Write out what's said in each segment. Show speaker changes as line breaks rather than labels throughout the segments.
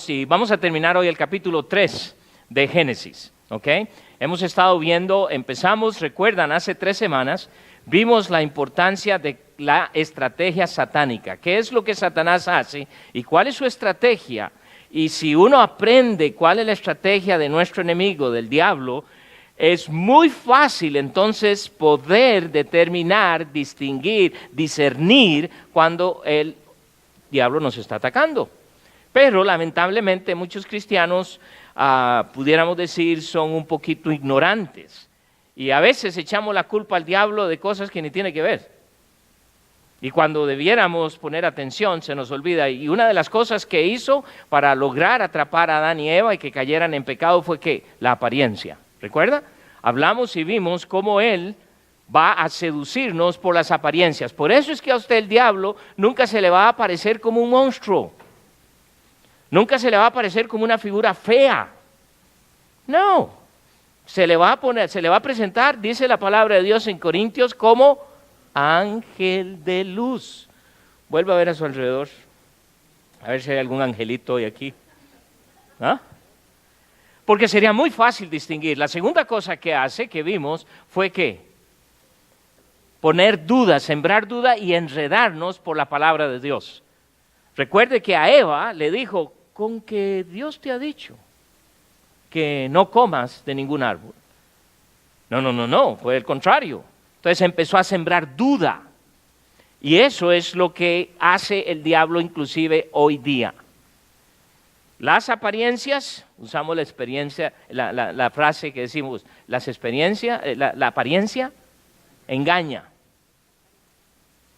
y vamos a terminar hoy el capítulo 3 de Génesis, ¿ok? Hemos estado viendo, recuerdan, hace 3 semanas, vimos la importancia de la estrategia satánica. ¿Qué es lo que Satanás hace y cuál es su estrategia? Y si uno aprende cuál es la estrategia de nuestro enemigo, del diablo, es muy fácil entonces poder determinar, distinguir, discernir cuando el diablo nos está atacando. Pero lamentablemente muchos cristianos, pudiéramos decir, son un poquito ignorantes. Y a veces echamos la culpa al diablo de cosas que ni tiene que ver. Y cuando debiéramos poner atención, se nos olvida. Y una de las cosas que hizo para lograr atrapar a Adán y Eva y que cayeran en pecado fue ¿qué? La apariencia. ¿Recuerda? Hablamos y vimos cómo él va a seducirnos por las apariencias. Por eso es que a usted el diablo nunca se le va a aparecer como un monstruo. Nunca se le va a aparecer como una figura fea. No. Se le va a presentar, dice la palabra de Dios en Corintios, como ángel de luz. Vuelva a ver a su alrededor. A ver si hay algún angelito hoy aquí. ¿Ah? Porque sería muy fácil distinguir. La segunda cosa que hace, que vimos, fue ¿qué? Poner dudas, sembrar duda y enredarnos por la palabra de Dios. Recuerde que a Eva le dijo, con que Dios te ha dicho que no comas de ningún árbol. No, fue el contrario. Entonces empezó a sembrar duda. Y eso es lo que hace el diablo inclusive hoy día. Las apariencias, usamos la frase que decimos, la apariencia engaña.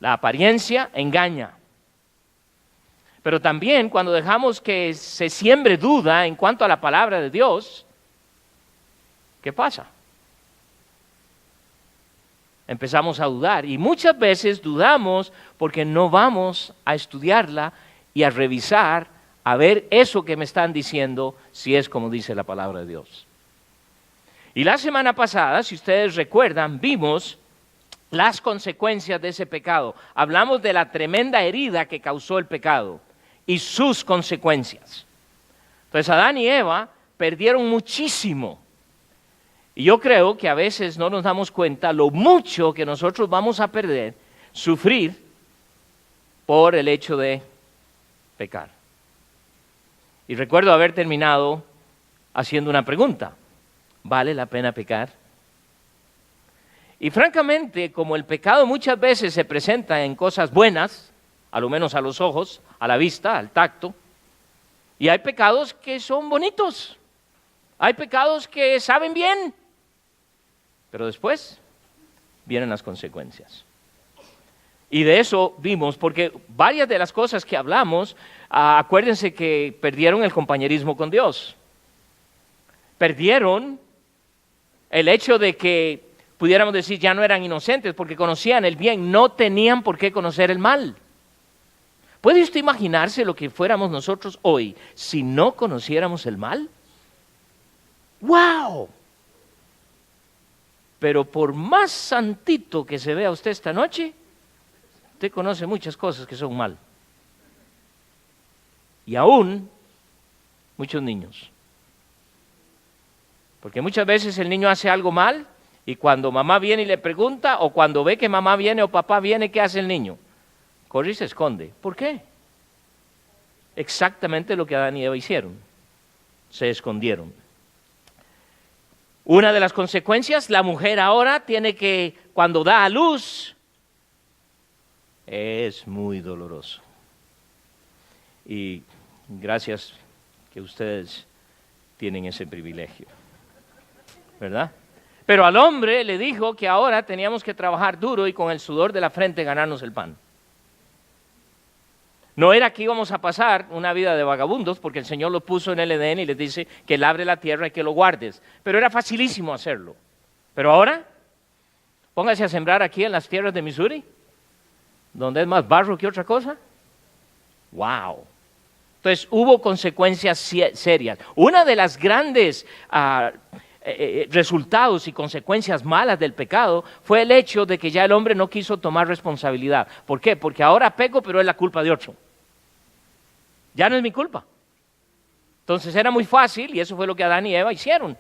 La apariencia engaña. Pero también cuando dejamos que se siembre duda en cuanto a la palabra de Dios, ¿qué pasa? Empezamos a dudar y muchas veces dudamos porque no vamos a estudiarla y a revisar, a ver eso que me están diciendo, si es como dice la palabra de Dios. Y la semana pasada, si ustedes recuerdan, vimos las consecuencias de ese pecado. Hablamos de la tremenda herida que causó el pecado y sus consecuencias. Entonces Adán y Eva perdieron muchísimo. Y yo creo que a veces no nos damos cuenta lo mucho que nosotros vamos a perder, sufrir por el hecho de pecar. Y recuerdo haber terminado haciendo una pregunta. ¿Vale la pena pecar? Y francamente, como el pecado muchas veces se presenta en cosas buenas, a lo menos a los ojos, a la vista, al tacto, y hay pecados que son bonitos, hay pecados que saben bien, pero después vienen las consecuencias. Y de eso vimos, porque varias de las cosas que hablamos, acuérdense que perdieron el compañerismo con Dios. Perdieron el hecho de que, pudiéramos decir, ya no eran inocentes porque conocían el bien, no tenían por qué conocer el mal. ¿Puede usted imaginarse lo que fuéramos nosotros hoy si no conociéramos el mal? ¡Wow! Pero por más santito que se vea usted esta noche, usted conoce muchas cosas que son mal. Y aún muchos niños. Porque muchas veces el niño hace algo mal y cuando mamá viene y le pregunta o cuando ve que mamá viene o papá viene, ¿qué hace el niño? Corre y se esconde. ¿Por qué? Exactamente lo que Adán y Eva hicieron. Se escondieron. Una de las consecuencias, la mujer ahora tiene que, cuando da a luz, es muy doloroso. Y gracias que ustedes tienen ese privilegio, ¿verdad? Pero al hombre le dijo que ahora teníamos que trabajar duro y con el sudor de la frente ganarnos el pan. No era que íbamos a pasar una vida de vagabundos, porque el Señor lo puso en el Edén y les dice que labre la tierra y que lo guardes. Pero era facilísimo hacerlo. Pero ahora, póngase a sembrar aquí en las tierras de Missouri, donde es más barro que otra cosa. ¡Wow! Entonces hubo consecuencias serias. Una de las grandes resultados y consecuencias malas del pecado fue el hecho de que ya el hombre no quiso tomar responsabilidad. ¿Por qué? Porque ahora peco, pero es la culpa de otro. Ya no es mi culpa. Entonces era muy fácil y eso fue lo que Adán y Eva hicieron.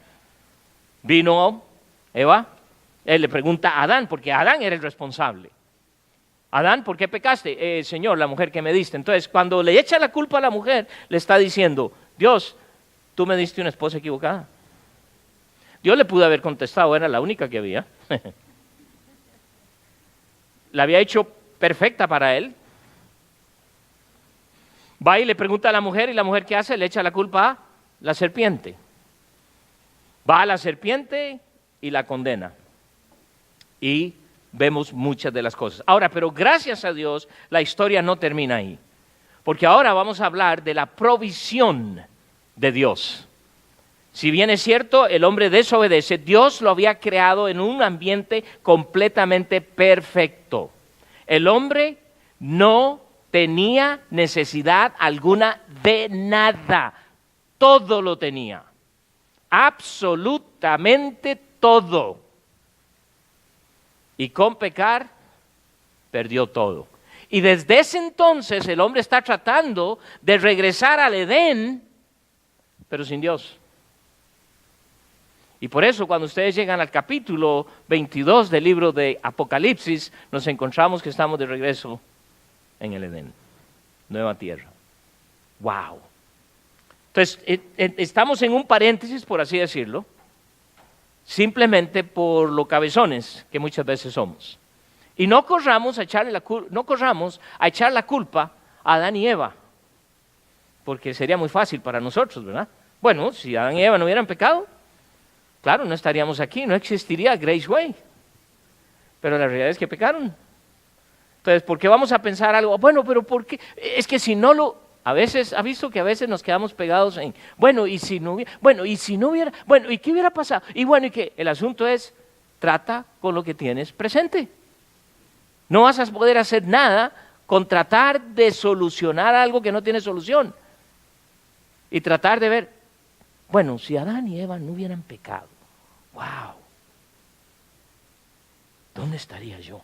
Vino Eva, él le pregunta a Adán, porque Adán era el responsable. Adán, ¿por qué pecaste? Señor, la mujer que me diste. Entonces, cuando le echa la culpa a la mujer, le está diciendo, Dios, tú me diste una esposa equivocada. Dios le pudo haber contestado, era la única que había. La había hecho perfecta para él. Va y le pregunta a la mujer, y la mujer ¿qué hace? Le echa la culpa a la serpiente. Va a la serpiente y la condena. Y vemos muchas de las cosas. Ahora, pero gracias a Dios, la historia no termina ahí. Porque ahora vamos a hablar de la provisión de Dios. Si bien es cierto, el hombre desobedece, Dios lo había creado en un ambiente completamente perfecto. El hombre no tenía necesidad alguna de nada. Todo lo tenía. Absolutamente todo. Y con pecar, perdió todo. Y desde ese entonces el hombre está tratando de regresar al Edén, pero sin Dios. Y por eso cuando ustedes llegan al capítulo 22 del libro de Apocalipsis, nos encontramos que estamos de regreso en el Edén, nueva tierra. ¡Wow! Entonces, estamos en un paréntesis, por así decirlo, simplemente por lo cabezones que muchas veces somos. Y no corramos a echar la culpa a Adán y Eva, porque sería muy fácil para nosotros, ¿verdad? Bueno, si Adán y Eva no hubieran pecado, claro, no estaríamos aquí, no existiría Grace Way. Pero la realidad es que pecaron. Entonces, ¿por qué vamos a pensar algo? Bueno, pero ¿por qué? Es que si no lo... A veces, ¿ha visto que a veces nos quedamos pegados en, bueno, y si no hubiera, bueno, ¿y qué hubiera pasado? Y bueno, y que el asunto es, trata con lo que tienes presente. No vas a poder hacer nada con tratar de solucionar algo que no tiene solución. Y tratar de ver, bueno, si Adán y Eva no hubieran pecado, wow, ¿dónde estaría yo?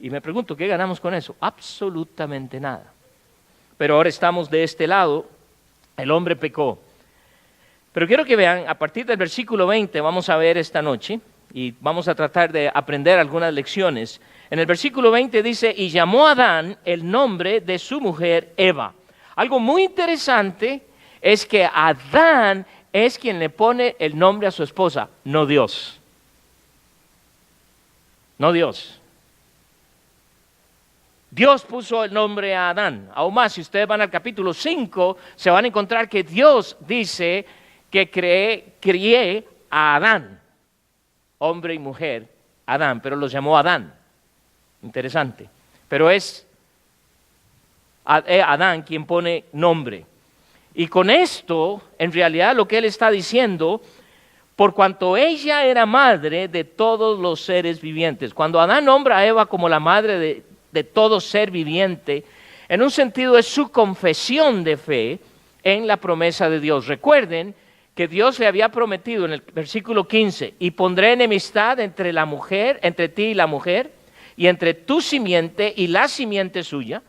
Y me pregunto, ¿qué ganamos con eso? Absolutamente nada. Pero ahora estamos de este lado, el hombre pecó. Pero quiero que vean, a partir del versículo 20, vamos a ver esta noche, y vamos a tratar de aprender algunas lecciones. En el versículo 20 dice, y llamó a Adán el nombre de su mujer Eva. Algo muy interesante es que Adán es quien le pone el nombre a su esposa, no Dios. No Dios. Dios puso el nombre a Adán. Aún más, si ustedes van al capítulo 5, se van a encontrar que Dios dice que crié a Adán, hombre y mujer, Adán, pero los llamó Adán. Interesante. Pero es Adán quien pone nombre. Y con esto, en realidad lo que él está diciendo, por cuanto ella era madre de todos los seres vivientes. Cuando Adán nombra a Eva como la madre de todo ser viviente, en un sentido es su confesión de fe en la promesa de Dios. Recuerden que Dios le había prometido en el versículo 15, y pondré enemistad entre ti y la mujer, y entre tu simiente y la simiente suya.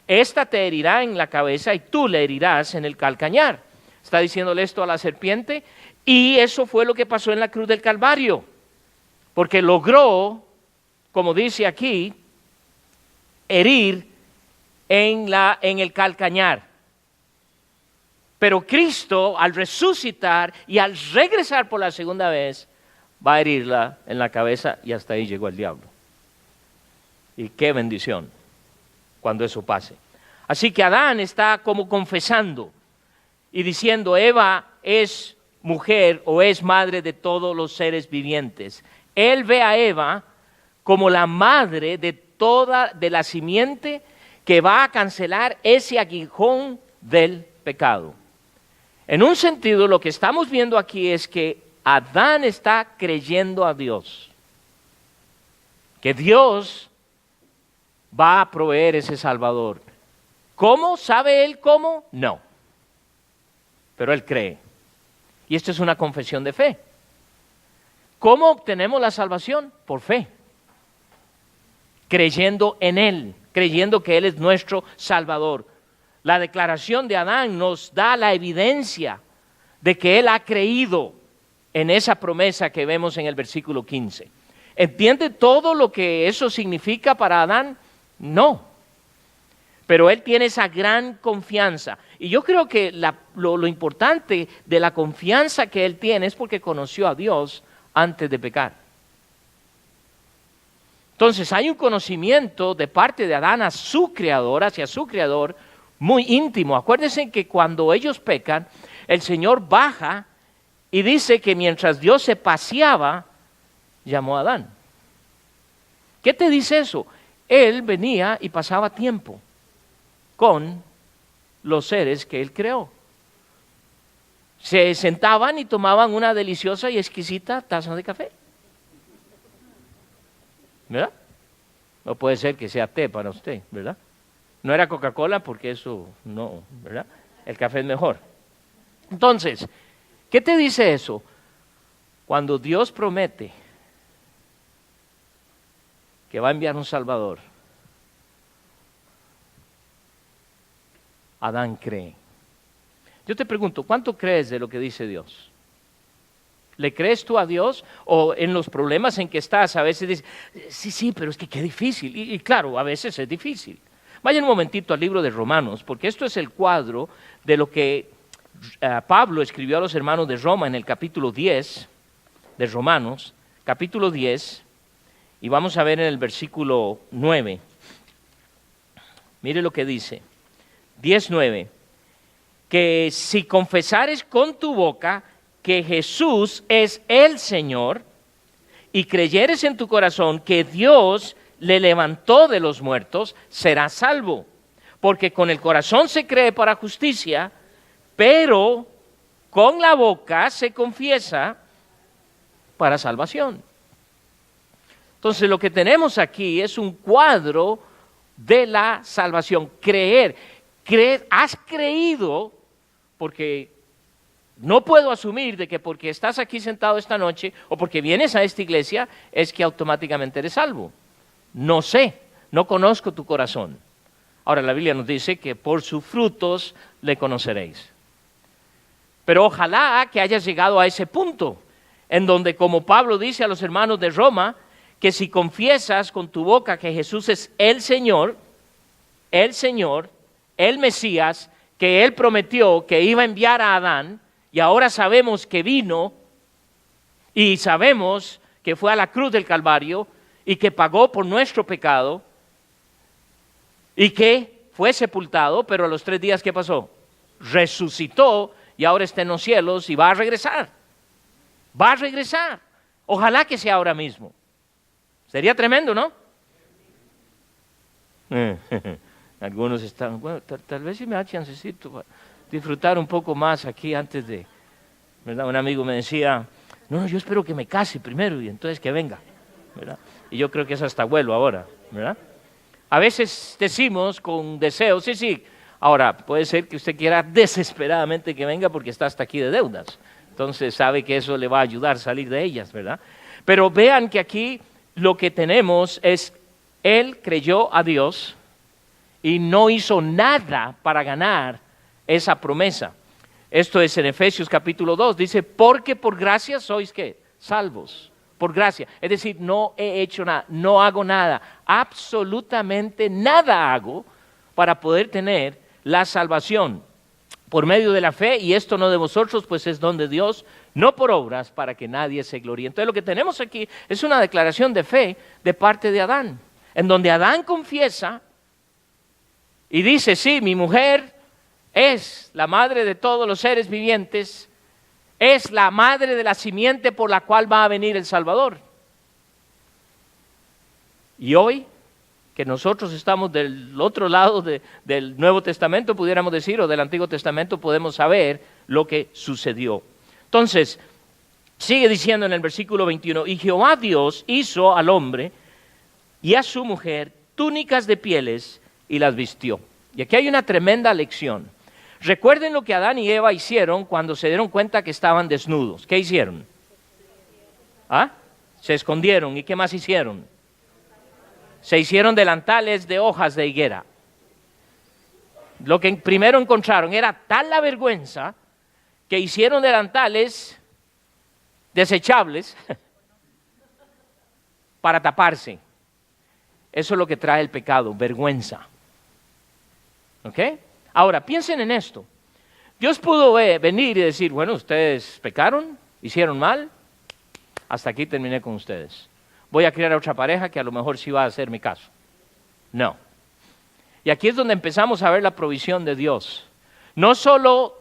Esta te herirá en la cabeza y tú le herirás en el calcañar. Está diciéndole esto a la serpiente, y eso fue lo que pasó en la cruz del Calvario, porque logró, como dice aquí, herir en el calcañar. Pero Cristo, al resucitar y al regresar por la segunda vez, va a herirla en la cabeza, y hasta ahí llegó el diablo. Y qué bendición cuando eso pase. Así que Adán está como confesando y diciendo, Eva es mujer o es madre de todos los seres vivientes. Él ve a Eva como la madre de la simiente que va a cancelar ese aguijón del pecado. En un sentido, lo que estamos viendo aquí es que Adán está creyendo a Dios, que Dios va a proveer ese Salvador. ¿Cómo? ¿Sabe él cómo? No. Pero él cree. Y esto es una confesión de fe. ¿Cómo obtenemos la salvación? Por fe. Creyendo en Él, creyendo que Él es nuestro Salvador. La declaración de Adán nos da la evidencia de que él ha creído en esa promesa que vemos en el versículo 15. ¿Entiende todo lo que eso significa para Adán? No. Pero él tiene esa gran confianza. Y yo creo que lo importante de la confianza que él tiene es porque conoció a Dios antes de pecar. Entonces hay un conocimiento de parte de Adán a su creador, hacia su creador, muy íntimo. Acuérdense que cuando ellos pecan, el Señor baja y dice que mientras Dios se paseaba, llamó a Adán. ¿Qué te dice eso? Él venía y pasaba tiempo con los seres que él creó. Se sentaban y tomaban una deliciosa y exquisita taza de café. ¿Verdad? No puede ser que sea té para usted, ¿verdad? No era Coca-Cola porque eso no, ¿verdad? El café es mejor. Entonces, ¿qué te dice eso? Cuando Dios promete que va a enviar un Salvador, Adán cree. Yo te pregunto, ¿cuánto crees de lo que dice Dios? ¿Le crees tú a Dios? O en los problemas en que estás, a veces dices, sí, pero es que qué difícil. Y claro, a veces es difícil. Vayan un momentito al libro de Romanos, porque esto es el cuadro de lo que Pablo escribió a los hermanos de Roma en el capítulo 10 de Romanos, capítulo 10, y vamos a ver en el versículo 9. Mire lo que dice, 10:9, que si confesares con tu boca que Jesús es el Señor y creyeres en tu corazón que Dios le levantó de los muertos, serás salvo. Porque con el corazón se cree para justicia, pero con la boca se confiesa para salvación. Entonces lo que tenemos aquí es un cuadro de la salvación. Creer, has creído, porque no puedo asumir de que porque estás aquí sentado esta noche o porque vienes a esta iglesia es que automáticamente eres salvo. No sé, no conozco tu corazón. Ahora la Biblia nos dice que por sus frutos le conoceréis. Pero ojalá que hayas llegado a ese punto en donde, como Pablo dice a los hermanos de Roma, que si confiesas con tu boca que Jesús es el Señor, el Mesías, que Él prometió que iba a enviar a Adán, y ahora sabemos que vino, y sabemos que fue a la cruz del Calvario, y que pagó por nuestro pecado, y que fue sepultado, pero a los 3 días, ¿qué pasó? Resucitó, y ahora está en los cielos, y va a regresar. Va a regresar. Ojalá que sea ahora mismo. Sería tremendo, ¿no? Algunos están, bueno, tal vez si me da chancecito para disfrutar un poco más aquí antes de, ¿verdad? Un amigo me decía, no, yo espero que me case primero y entonces que venga, ¿verdad? Y yo creo que es hasta abuelo ahora, ¿verdad? A veces decimos con deseos, sí, ahora puede ser que usted quiera desesperadamente que venga porque está hasta aquí de deudas, entonces sabe que eso le va a ayudar a salir de ellas, ¿verdad? Pero vean que aquí lo que tenemos es, él creyó a Dios y no hizo nada para ganar esa promesa. Esto es en Efesios capítulo 2, dice, porque por gracia sois, ¿qué? Salvos, por gracia. Es decir, no he hecho nada, no hago nada, absolutamente nada hago para poder tener la salvación por medio de la fe, y esto no de vosotros, pues es don de Dios, no por obras, para que nadie se gloríe. Entonces lo que tenemos aquí es una declaración de fe de parte de Adán, en donde Adán confiesa y dice, sí, mi mujer es la madre de todos los seres vivientes, es la madre de la simiente por la cual va a venir el Salvador. Y hoy, que nosotros estamos del otro lado del Nuevo Testamento, pudiéramos decir, o del Antiguo Testamento, podemos saber lo que sucedió. Entonces, sigue diciendo en el versículo 21, y Jehová Dios hizo al hombre y a su mujer túnicas de pieles y las vistió. Y aquí hay una tremenda lección. Recuerden lo que Adán y Eva hicieron cuando se dieron cuenta que estaban desnudos. ¿Qué hicieron? ¿Ah? Se escondieron. ¿Y qué más hicieron? Se hicieron delantales de hojas de higuera. Lo que primero encontraron era tal la vergüenza que hicieron delantales desechables para taparse. Eso es lo que trae el pecado, vergüenza. ¿Ok? Ahora, piensen en esto. Dios pudo venir y decir, bueno, ustedes pecaron, hicieron mal, hasta aquí terminé con ustedes. Voy a crear a otra pareja que a lo mejor sí va a hacer mi caso. No. Y aquí es donde empezamos a ver la provisión de Dios. No solo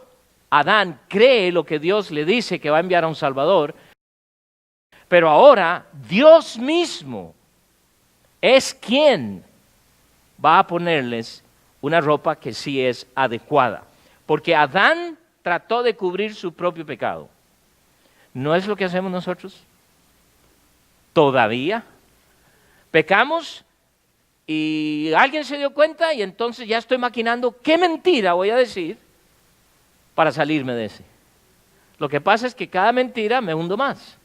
Adán cree lo que Dios le dice que va a enviar a un Salvador, pero ahora Dios mismo es quien va a ponerles una ropa que sí es adecuada. Porque Adán trató de cubrir su propio pecado. ¿No es lo que hacemos nosotros? Todavía. Pecamos y alguien se dio cuenta y entonces ya estoy maquinando qué mentira voy a decir para salirme de ese. Lo que pasa es que cada mentira me hundo más.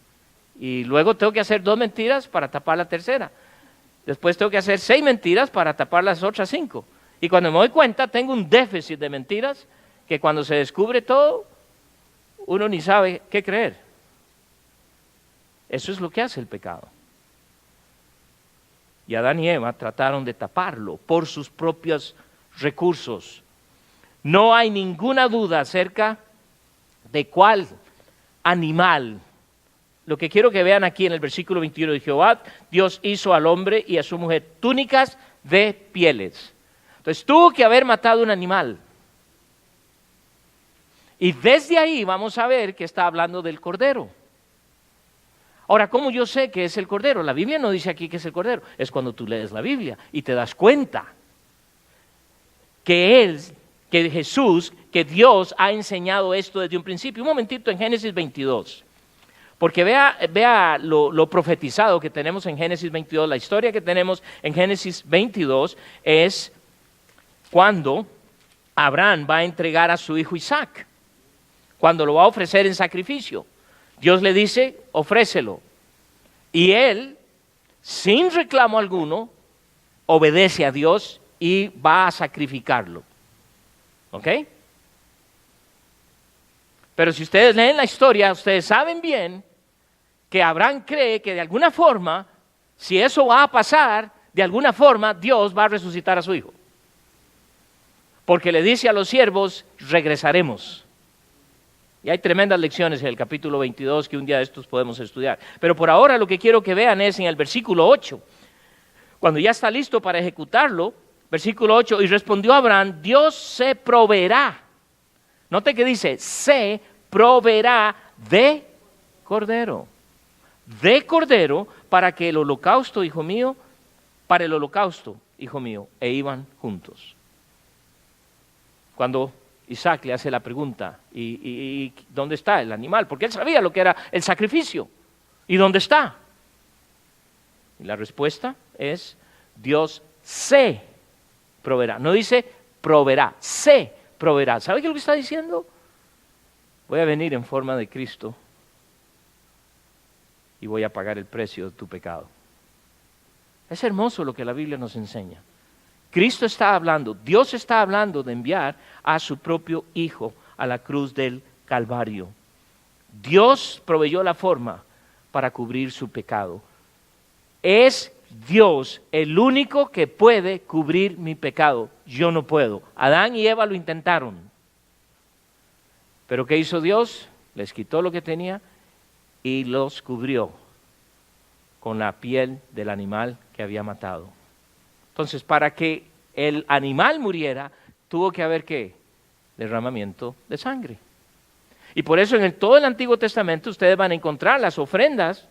Y luego tengo que hacer 2 mentiras para tapar la tercera. Después tengo que hacer 6 mentiras para tapar las otras 5. Y cuando me doy cuenta, tengo un déficit de mentiras que cuando se descubre todo, uno ni sabe qué creer. Eso es lo que hace el pecado. Y Adán y Eva trataron de taparlo por sus propios recursos. No hay ninguna duda acerca de cuál animal. Lo que quiero que vean aquí en el versículo 21 de Jehová, Dios hizo al hombre y a su mujer túnicas de pieles. Entonces tuvo que haber matado un animal. Y desde ahí vamos a ver que está hablando del cordero. Ahora, ¿cómo yo sé que es el cordero? La Biblia no dice aquí que es el cordero. Es cuando tú lees la Biblia y te das cuenta que Jesús, que Dios ha enseñado esto desde un principio. Un momentito en Génesis 22. Porque vea lo profetizado que tenemos en Génesis 22. La historia que tenemos en Génesis 22 es cuando Abraham va a entregar a su hijo Isaac. Cuando lo va a ofrecer en sacrificio. Dios le dice, ofrécelo. Y él, sin reclamo alguno, obedece a Dios y va a sacrificarlo. ¿Ok? Pero si ustedes leen la historia, ustedes saben bien que Abraham cree que de alguna forma, si eso va a pasar, de alguna forma Dios va a resucitar a su hijo. Porque le dice a los siervos, regresaremos. Y hay tremendas lecciones en el capítulo 22 que un día de estos podemos estudiar. Pero por ahora lo que quiero que vean es en el versículo 8. Cuando ya está listo para ejecutarlo, versículo 8, y respondió Abraham, Dios se proveerá. Note que dice, se proveerá de cordero. De cordero para que el holocausto, hijo mío, para el holocausto, hijo mío, e iban juntos. Cuando Isaac le hace la pregunta, ¿y dónde está el animal? Porque él sabía lo que era el sacrificio. ¿Y dónde está? Y la respuesta es, Dios se proveerá. No dice proveerá, se proveerá. ¿Sabe qué es lo que está diciendo? Voy a venir en forma de Cristo y voy a pagar el precio de tu pecado. Es hermoso lo que la Biblia nos enseña. Cristo está hablando, Dios está hablando de enviar a su propio Hijo a la cruz del Calvario. Dios proveyó la forma para cubrir su pecado. Es Dios el único que puede cubrir mi pecado. Yo no puedo. Adán y Eva lo intentaron. ¿Pero qué hizo Dios? Les quitó lo que tenía y los cubrió con la piel del animal que había matado. Entonces, para que el animal muriera, tuvo que haber, ¿qué? Derramamiento de sangre. Y por eso en todo el Antiguo Testamento ustedes van a encontrar las ofrendas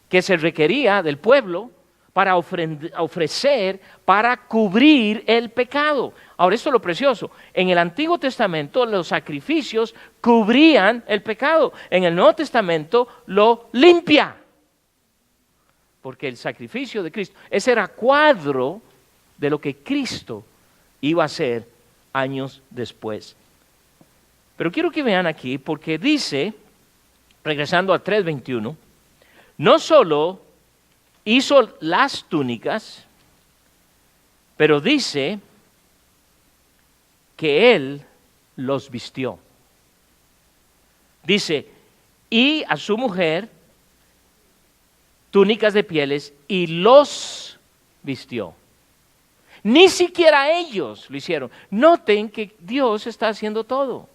que se requería del pueblo para ofrecer, para cubrir el pecado. Ahora, esto es lo precioso. En el Antiguo Testamento los sacrificios cubrían el pecado. En el Nuevo Testamento lo limpia. Porque el sacrificio de Cristo, ese era cuadro de lo que Cristo iba a hacer años después. Pero quiero que vean aquí, porque dice, regresando a 3:21, no solo hizo las túnicas, pero dice que Él los vistió. Dice, y a su mujer túnicas de pieles y los vistió. Ni siquiera ellos lo hicieron. Noten que Dios está haciendo todo.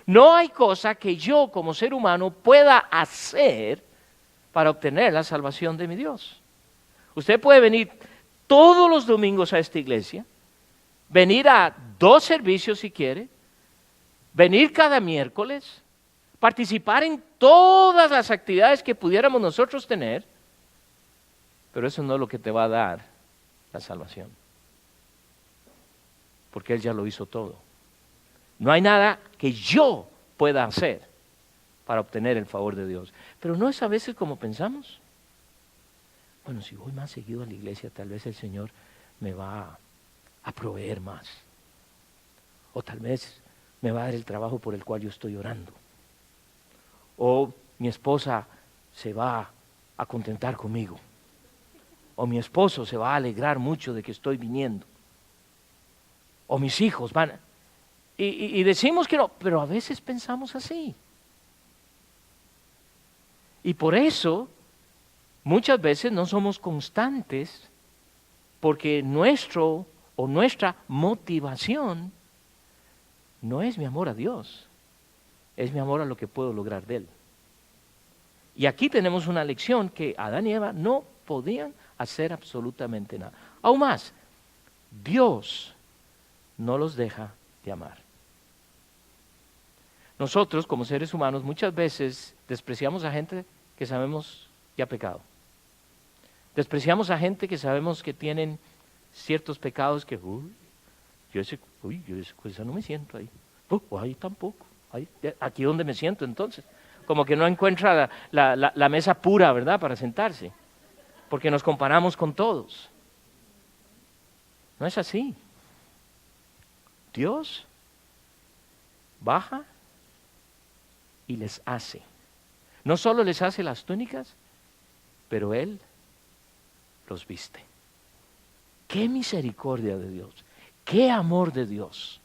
No hay cosa que yo como ser humano pueda hacer para obtener la salvación de mi Dios. Usted puede venir todos los domingos a esta iglesia, venir a 2 servicios si quiere, venir cada miércoles, participar en todas las actividades que pudiéramos nosotros tener, pero eso no es lo que te va a dar la salvación. Porque Él ya lo hizo todo. No hay nada que yo pueda hacer para obtener el favor de Dios. Pero no es a veces como pensamos. Bueno, si voy más seguido a la iglesia, tal vez el Señor me va a proveer más. O tal vez me va a dar el trabajo por el cual yo estoy orando. O mi esposa se va a contentar conmigo. O mi esposo se va a alegrar mucho de que estoy viniendo. O mis hijos van. Y decimos que no, pero a veces pensamos así. Y por eso muchas veces no somos constantes, porque nuestra motivación no es mi amor a Dios, es mi amor a lo que puedo lograr de Él. Y aquí tenemos una lección que Adán y Eva no podían hacer absolutamente nada. Aún más, Dios no los deja de amar. Nosotros, como seres humanos, muchas veces despreciamos a gente que sabemos que ha pecado. Despreciamos a gente que sabemos que tienen ciertos pecados que, yo esa cosa no me siento ahí. Ahí tampoco. Aquí donde me siento entonces. Como que no encuentra la mesa pura, ¿verdad?, para sentarse. Porque nos comparamos con todos. No es así. Dios baja y les hace. No solo les hace las túnicas, pero Él los viste. ¡Qué misericordia de Dios! ¡Qué amor de Dios!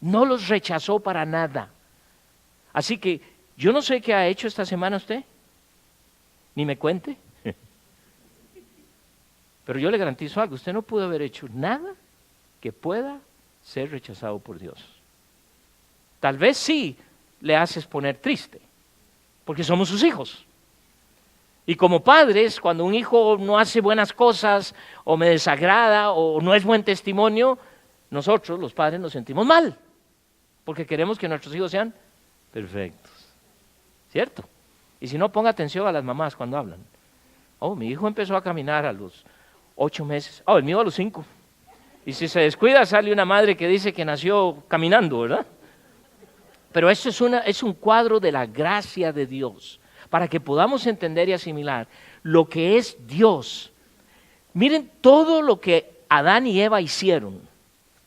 No los rechazó para nada. Así que yo no sé qué ha hecho esta semana usted, ni me cuente. Pero yo le garantizo algo, usted no pudo haber hecho nada que pueda ser rechazado por Dios. Tal vez sí le haces poner triste, porque somos sus hijos. Y como padres, cuando un hijo no hace buenas cosas, o me desagrada, o no es buen testimonio, nosotros, los padres, nos sentimos mal, porque queremos que nuestros hijos sean perfectos. ¿Cierto? Y si no, ponga atención a las mamás cuando hablan. Mi hijo empezó a caminar a los 8 meses. El mío a los 5. Y si se descuida, sale una madre que dice que nació caminando, ¿verdad? Pero eso es un cuadro de la gracia de Dios, para que podamos entender y asimilar lo que es Dios. Miren todo lo que Adán y Eva hicieron,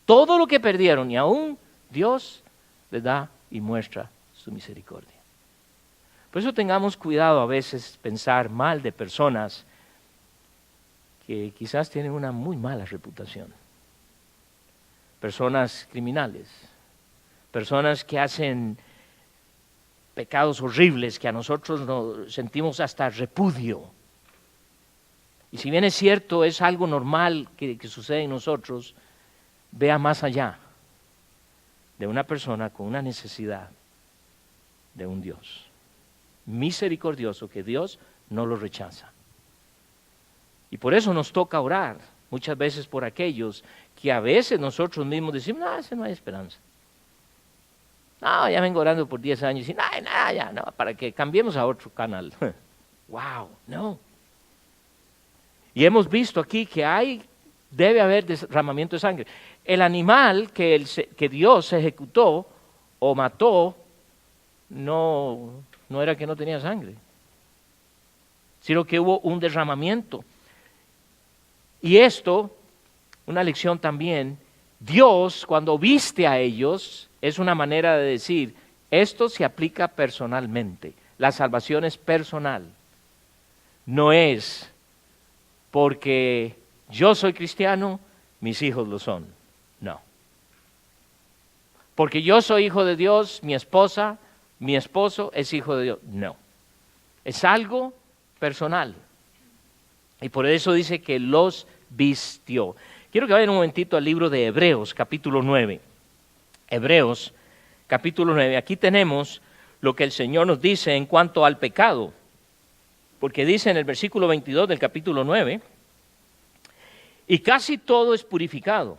todo lo que perdieron, y aún Dios les da y muestra su misericordia. Por eso tengamos cuidado a veces pensar mal de personas que quizás tienen una muy mala reputación. Personas criminales, personas que hacen pecados horribles que a nosotros nos sentimos hasta repudio. Y si bien es cierto, es algo normal que sucede en nosotros, vea más allá de una persona con una necesidad de un Dios misericordioso, que Dios no lo rechaza. Y por eso nos toca orar muchas veces por aquellos que a veces nosotros mismos decimos, ese no hay esperanza. Ya vengo orando por 10 años y no, para que cambiemos a otro canal. Wow, no. Y hemos visto aquí que debe haber derramamiento de sangre. El animal que Dios ejecutó o mató, no era que no tenía sangre, sino que hubo un derramamiento. Y esto, una lección también, Dios cuando viste a ellos, es una manera de decir, esto se aplica personalmente, la salvación es personal, no es porque yo soy cristiano, mis hijos lo son, no. porque yo soy hijo de Dios, mi esposa, mi esposo es hijo de Dios. No, es algo personal. Y por eso dice que los vistió. Quiero que vayan un momentito al libro de Hebreos, capítulo 9. Hebreos, capítulo 9. Aquí tenemos lo que el Señor nos dice en cuanto al pecado. Porque dice en el versículo 22 del capítulo 9, y casi todo es purificado,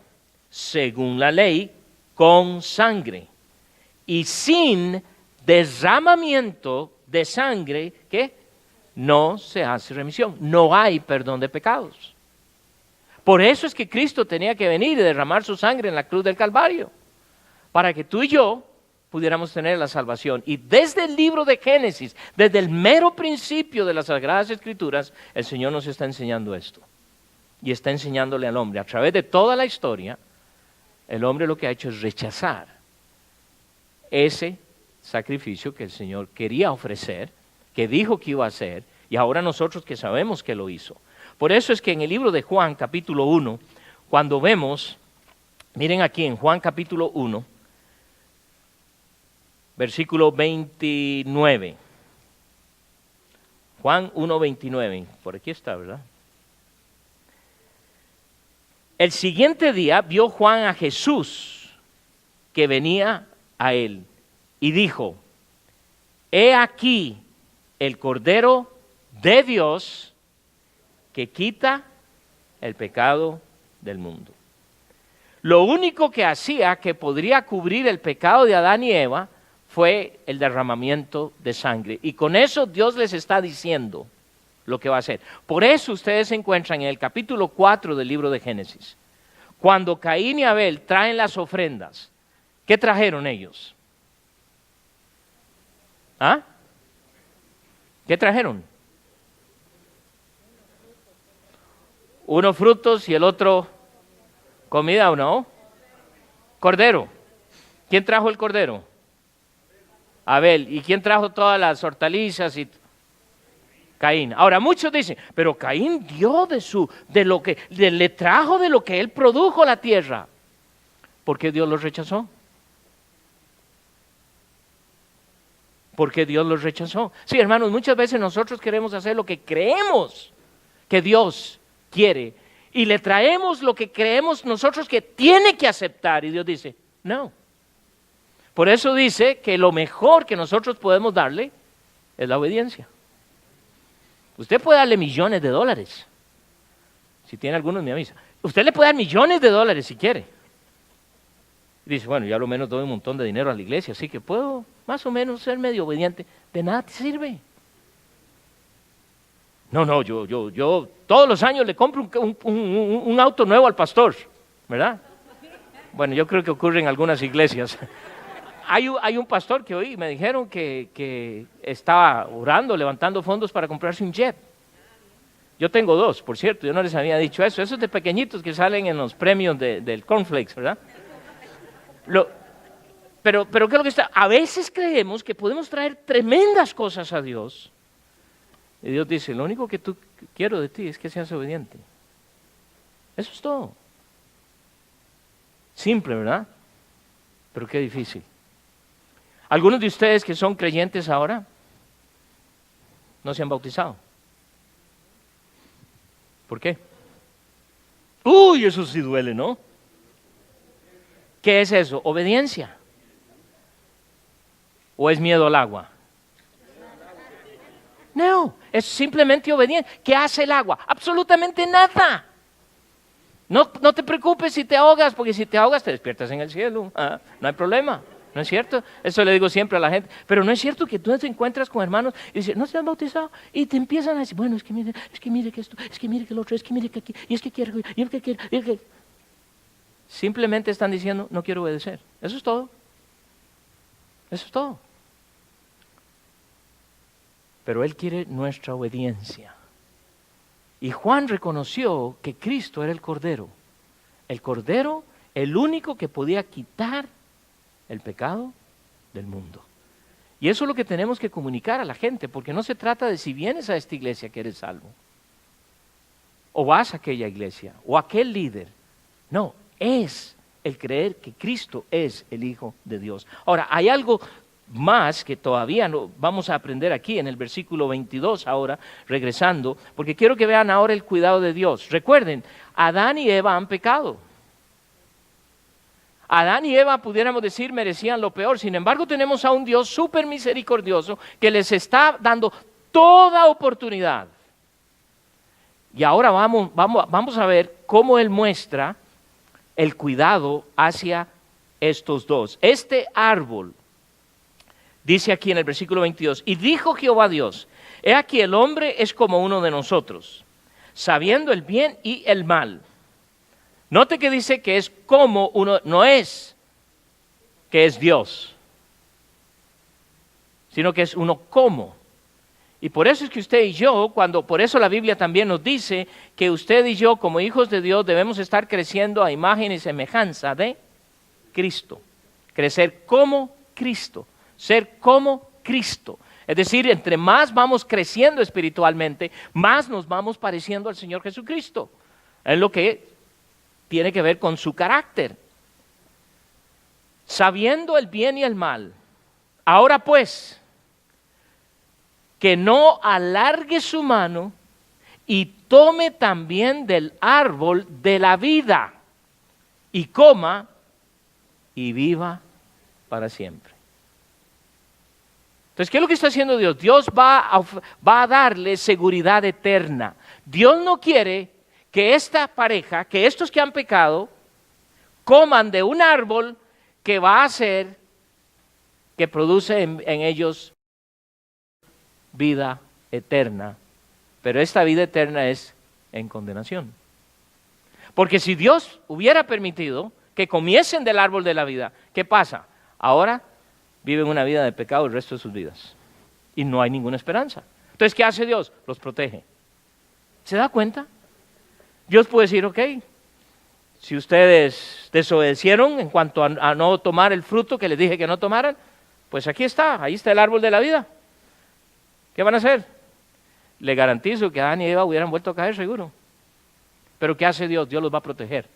según la ley, con sangre. Y sin derramamiento de sangre, ¿qué? No se hace remisión. No hay perdón de pecados. Por eso es que Cristo tenía que venir y derramar su sangre en la cruz del Calvario, para que tú y yo pudiéramos tener la salvación. Y desde el libro de Génesis, desde el mero principio de las Sagradas Escrituras, el Señor nos está enseñando esto. Y está enseñándole al hombre. A través de toda la historia, el hombre lo que ha hecho es rechazar ese sacrificio que el Señor quería ofrecer, que dijo que iba a hacer, y ahora nosotros que sabemos que lo hizo. Por eso es que en el libro de Juan, capítulo 1, cuando vemos, miren aquí en Juan capítulo 1, versículo 29. Juan 1, 29. Por aquí está, ¿verdad? El siguiente día vio Juan a Jesús que venía a él y dijo, he aquí el Cordero de Dios que quita el pecado del mundo. Lo único que hacía que podría cubrir el pecado de Adán y Eva fue el derramamiento de sangre. Y con eso Dios les está diciendo lo que va a hacer. Por eso ustedes se encuentran en el capítulo 4 del libro de Génesis. Cuando Caín y Abel traen las ofrendas, ¿qué trajeron ellos? ¿Ah? ¿Qué trajeron? Uno frutos y el otro comida, ¿o no? Cordero. ¿Quién trajo el cordero? Abel. ¿Y quién trajo todas las hortalizas? Caín. Ahora muchos dicen, pero Caín dio le trajo de lo que él produjo a la tierra. ¿Por qué Dios los rechazó? ¿Por qué Dios los rechazó? Sí, hermanos, muchas veces nosotros queremos hacer lo que creemos que Dios quiere y le traemos lo que creemos nosotros que tiene que aceptar y Dios dice, no. Por eso dice que lo mejor que nosotros podemos darle es la obediencia. Usted puede darle millones de dólares. Si tiene algunos me avisa. Usted le puede dar millones de dólares si quiere. Dice, bueno, yo a lo menos doy un montón de dinero a la iglesia, así que puedo más o menos ser medio obediente. De nada te sirve. No, yo todos los años le compro un auto nuevo al pastor, ¿verdad? Bueno, yo creo que ocurre en algunas iglesias. Hay un pastor que oí, me dijeron que estaba orando, levantando fondos para comprarse un jet. Yo tengo dos, por cierto, yo no les había dicho eso. Esos de pequeñitos que salen en los premios del Cornflakes, ¿verdad? Pero ¿qué es lo que está? A veces creemos que podemos traer tremendas cosas a Dios. Y Dios dice, lo único que quiero de ti es que seas obediente. Eso es todo. Simple, ¿verdad? Pero qué difícil. Algunos de ustedes que son creyentes ahora no se han bautizado. ¿Por qué? Uy, eso sí duele, ¿no? ¿Qué es eso? ¿Obediencia? ¿O es miedo al agua? No, es simplemente obediencia. ¿Qué hace el agua? Absolutamente nada. No te preocupes si te ahogas, porque si te ahogas te despiertas en el cielo. No hay problema. ¿No es cierto? Eso le digo siempre a la gente. Pero no es cierto que tú te encuentras con hermanos y dices, ¿no se han bautizado? Y te empiezan a decir, bueno, es que mire que esto, es que mire que lo otro, es que mire que aquí, y es que quiero, y es que quiero, y es que... Simplemente están diciendo, no quiero obedecer. Eso es todo. Eso es todo. Pero Él quiere nuestra obediencia. Y Juan reconoció que Cristo era el Cordero. El Cordero, el único que podía quitar el pecado del mundo. Y eso es lo que tenemos que comunicar a la gente, porque no se trata de si vienes a esta iglesia que eres salvo, o vas a aquella iglesia, o a aquel líder. No, es el creer que Cristo es el Hijo de Dios. Ahora, hay algo más que todavía no vamos a aprender aquí en el versículo 22 ahora, regresando, porque quiero que vean ahora el cuidado de Dios. Recuerden, Adán y Eva han pecado. Adán y Eva, pudiéramos decir, merecían lo peor. Sin embargo, tenemos a un Dios súper misericordioso que les está dando toda oportunidad. Y ahora vamos a ver cómo Él muestra el cuidado hacia estos dos. Este árbol, dice aquí en el versículo 22, y dijo Jehová Dios, he aquí el hombre es como uno de nosotros, sabiendo el bien y el mal. Note que dice que es como uno, no es que es Dios, sino que es uno como. Y por eso es que usted y yo, por eso la Biblia también nos dice que usted y yo como hijos de Dios debemos estar creciendo a imagen y semejanza de Cristo. Crecer como Cristo, ser como Cristo. Es decir, entre más vamos creciendo espiritualmente, más nos vamos pareciendo al Señor Jesucristo. Es lo que tiene que ver con su carácter. Sabiendo el bien y el mal. Ahora pues, que no alargue su mano y tome también del árbol de la vida y coma y viva para siempre. Entonces, ¿qué es lo que está haciendo Dios? Dios va a darle seguridad eterna. Dios no quiere que esta pareja, que estos que han pecado, coman de un árbol que va a hacer que produce en ellos vida eterna, pero esta vida eterna es en condenación. Porque si Dios hubiera permitido que comiesen del árbol de la vida, ¿qué pasa? Ahora viven una vida de pecado el resto de sus vidas y no hay ninguna esperanza. Entonces, ¿qué hace Dios? Los protege. ¿Se da cuenta? Dios puede decir, ok, si ustedes desobedecieron en cuanto a no tomar el fruto que les dije que no tomaran, pues aquí está, ahí está el árbol de la vida. ¿Qué van a hacer? Le garantizo que Adán y Eva hubieran vuelto a caer seguro. Pero ¿qué hace Dios? Dios los va a proteger.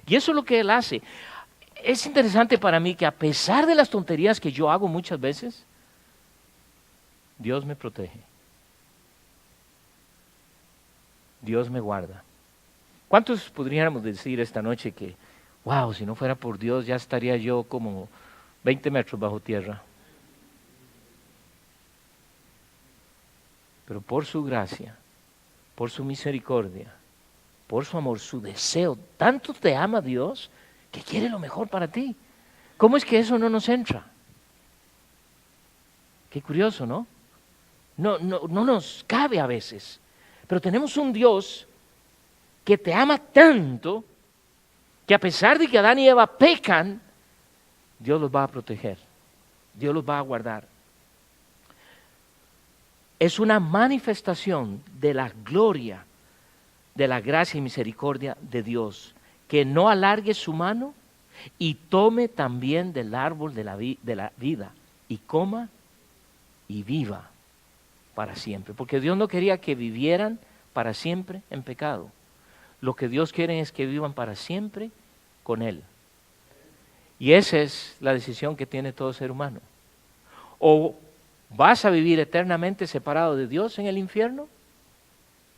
Y eso es lo que Él hace. Es interesante para mí que a pesar de las tonterías que yo hago muchas veces, Dios me protege. Dios me guarda. ¿Cuántos podríamos decir esta noche que, wow, si no fuera por Dios ya estaría yo como 20 metros bajo tierra? Pero por su gracia, por su misericordia, por su amor, su deseo, tanto te ama Dios que quiere lo mejor para ti. ¿Cómo es que eso no nos entra? Qué curioso, ¿no? No nos cabe a veces. Pero tenemos un Dios que te ama tanto que a pesar de que Adán y Eva pecan, Dios los va a proteger. Dios los va a guardar. Es una manifestación de la gloria, de la gracia y misericordia de Dios, que no alargue su mano y tome también del árbol de la vida y coma y viva para siempre. Porque Dios no quería que vivieran para siempre en pecado. Lo que Dios quiere es que vivan para siempre con Él. Y esa es la decisión que tiene todo ser humano. O ¿vas a vivir eternamente separado de Dios en el infierno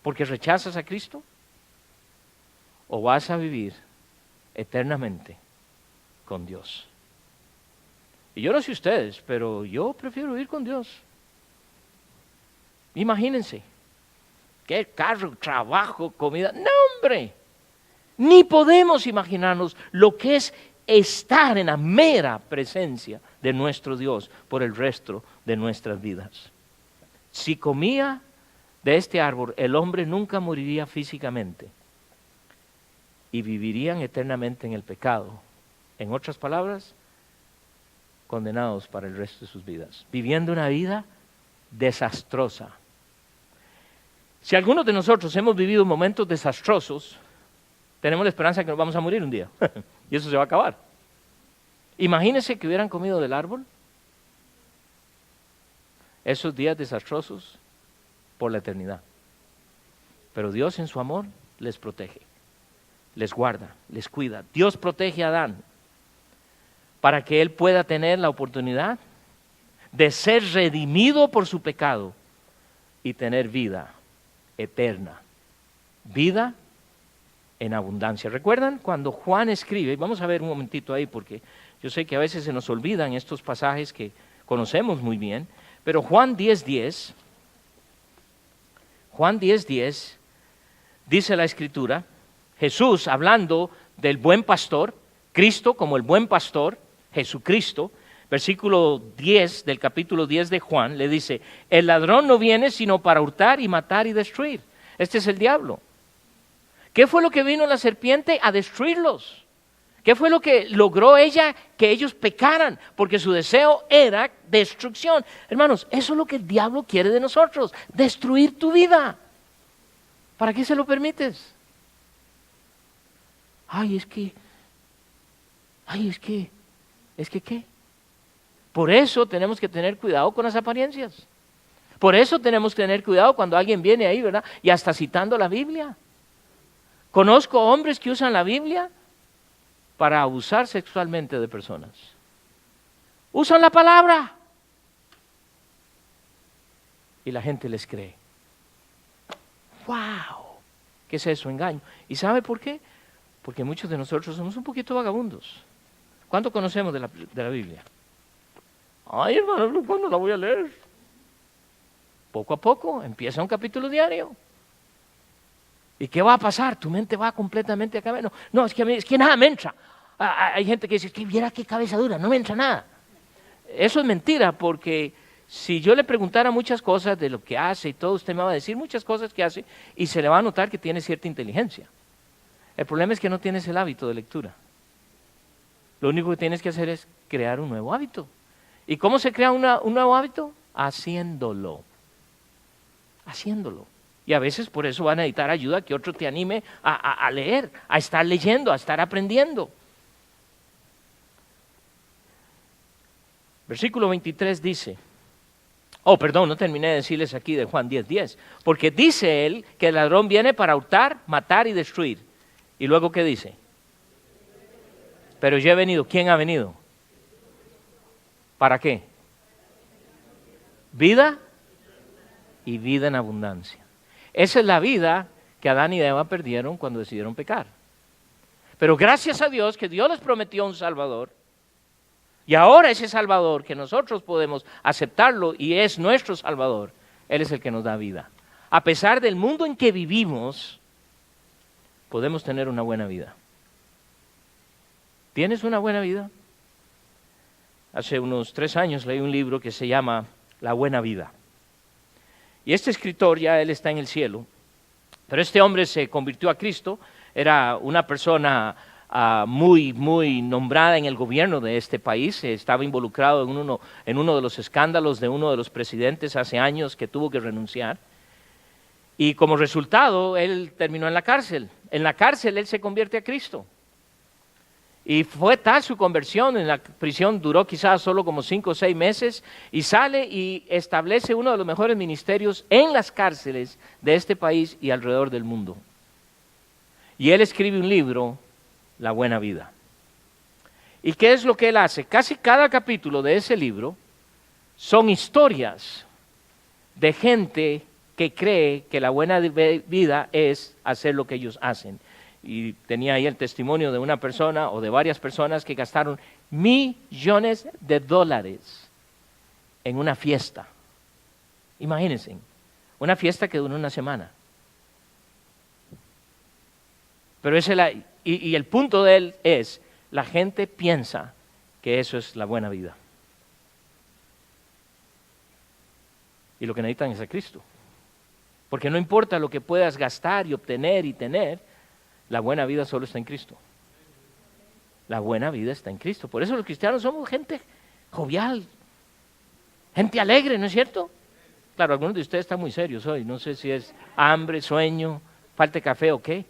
porque rechazas a Cristo? ¿O vas a vivir eternamente con Dios? Y yo no sé ustedes, pero yo prefiero vivir con Dios. Imagínense, qué carro, trabajo, comida. ¡No, hombre! Ni podemos imaginarnos lo que es estar en la mera presencia de nuestro Dios por el resto de nuestras vidas. Si comía de este árbol, el hombre nunca moriría físicamente y vivirían eternamente en el pecado. En otras palabras, condenados para el resto de sus vidas, viviendo una vida desastrosa. Si algunos de nosotros hemos vivido momentos desastrosos, tenemos la esperanza de que nos vamos a morir un día y eso se va a acabar. Imagínense que hubieran comido del árbol esos días desastrosos por la eternidad. Pero Dios en su amor les protege. les guarda, les cuida. Dios protege a Adán para que él pueda tener la oportunidad de ser redimido por su pecado y tener vida eterna, vida en abundancia. ¿Recuerdan cuando Juan escribe? Vamos a ver un momentito ahí porque yo sé que a veces se nos olvidan estos pasajes que conocemos muy bien, pero Juan 10:10, dice la Escritura, Jesús hablando del buen pastor, Cristo como el buen pastor, Jesucristo, versículo 10 del capítulo 10 de Juan, le dice, el ladrón no viene sino para hurtar y matar y destruir. Este es el diablo. ¿Qué fue lo que vino la serpiente? A destruirlos. ¿Qué fue lo que logró ella? Que ellos pecaran, porque su deseo era destrucción. Hermanos, eso es lo que el diablo quiere de nosotros, destruir tu vida. ¿Para qué se lo permites? ¿Qué? Por eso tenemos que tener cuidado con las apariencias. Por eso tenemos que tener cuidado cuando alguien viene ahí, ¿verdad? Y hasta citando la Biblia. Conozco hombres que usan la Biblia para abusar sexualmente de personas. Usan la palabra. Y la gente les cree. ¡Wow! ¿Qué es eso? Engaño. ¿Y sabe por qué? Porque muchos de nosotros somos un poquito vagabundos. ¿Cuánto conocemos de la Biblia? Ay, hermano, ¿cuándo la voy a leer? Poco a poco, empieza un capítulo diario. ¿Y qué va a pasar? Tu mente va completamente a cambiar. No, es que nada me entra. Hay gente que dice, que viera qué cabeza dura, no me entra nada. Eso es mentira, porque si yo le preguntara muchas cosas de lo que hace y todo, usted me va a decir muchas cosas que hace y se le va a notar que tiene cierta inteligencia. El problema es que no tienes el hábito de lectura. Lo único que tienes que hacer es crear un nuevo hábito. ¿Y cómo se crea un nuevo hábito? Haciéndolo. Y a veces por eso van a necesitar ayuda, que otro te anime a leer, a estar leyendo, a estar aprendiendo. Versículo 23 dice, no terminé de decirles aquí de Juan 10:10, porque dice él que el ladrón viene para hurtar, matar y destruir. ¿Y luego qué dice? Pero yo he venido. ¿Quién ha venido? ¿Para qué? Vida y vida en abundancia. Esa es la vida que Adán y Eva perdieron cuando decidieron pecar. Pero gracias a Dios que Dios les prometió un Salvador. Y ahora ese Salvador que nosotros podemos aceptarlo y es nuestro Salvador, Él es el que nos da vida. A pesar del mundo en que vivimos, podemos tener una buena vida. ¿Tienes una buena vida? Hace unos 3 años leí un libro que se llama La Buena Vida. Y este escritor, ya él está en el cielo, pero este hombre se convirtió a Cristo, era una persona muy nombrada en el gobierno de este país, estaba involucrado en uno de los escándalos de uno de los presidentes hace años que tuvo que renunciar. Y como resultado, él terminó en la cárcel. En la cárcel él se convierte a Cristo. Y fue tal su conversión, en la prisión duró quizás solo como 5 o 6 meses, y sale y establece uno de los mejores ministerios en las cárceles de este país y alrededor del mundo. Y él escribe un libro, La Buena Vida. ¿Y qué es lo que él hace? Casi cada capítulo de ese libro son historias de gente que cree que la buena vida es hacer lo que ellos hacen. Y tenía ahí el testimonio de una persona o de varias personas que gastaron millones de dólares en una fiesta. Imagínense, una fiesta que duró una semana. Pero y el punto de él es, la gente piensa que eso es la buena vida. Y lo que necesitan es a Cristo. Porque no importa lo que puedas gastar y obtener y tener, la buena vida solo está en Cristo. La buena vida está en Cristo. Por eso los cristianos somos gente jovial, gente alegre, ¿no es cierto? Claro, algunos de ustedes están muy serios hoy. No sé si es hambre, sueño, falta de café o qué.